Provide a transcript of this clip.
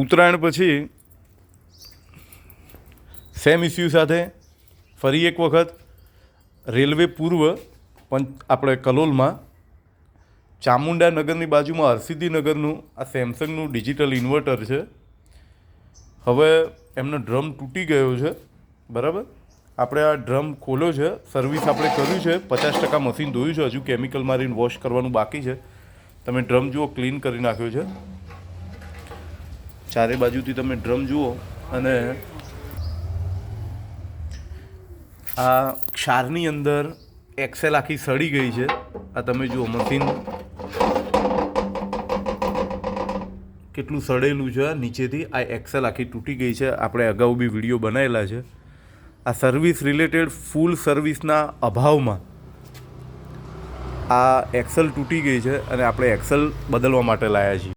ઉત્તરાયણ પછી same issue સાથે ફરી એક વખત રેલવે પૂર્વ આપણે કલોલમાં ચામુંડા નગરની બાજુમાં હરસિદ્ધિ નગરનું આ સેમસંગનું ડિજિટલ ઇન્વર્ટર છે. હવે એમનો ડ્રમ તૂટી ગયો છે, બરાબર. આપણે આ ડ્રમ ખોલ્યો છે, સર્વિસ આપણે કર્યું છે, 50% મશીન ધોયું છે, હજુ કેમિકલ મારીને વોશ કરવાનું બાકી છે. તમે ડ્રમ જુઓ, ક્લીન કરી નાખ્યો છે ચારે બાજુથી. તમે ડ્રમ જુઓ અને આ ક્ષારની અંદર એક્સેલ આખી સડી ગઈ છે. આ તમે જુઓ મશીન કેટલું સડેલું છે નીચેથી. આ એક્સેલ આખી તૂટી ગઈ છે. આપણે અગાઉ બી વિડીયો બનાવેલા છે. આ સર્વિસ રિલેટેડ ફૂલ સર્વિસના અભાવમાં આ એક્સેલ તૂટી ગઈ છે અને આપણે એક્સેલ બદલવા માટે લાવ્યા છીએ.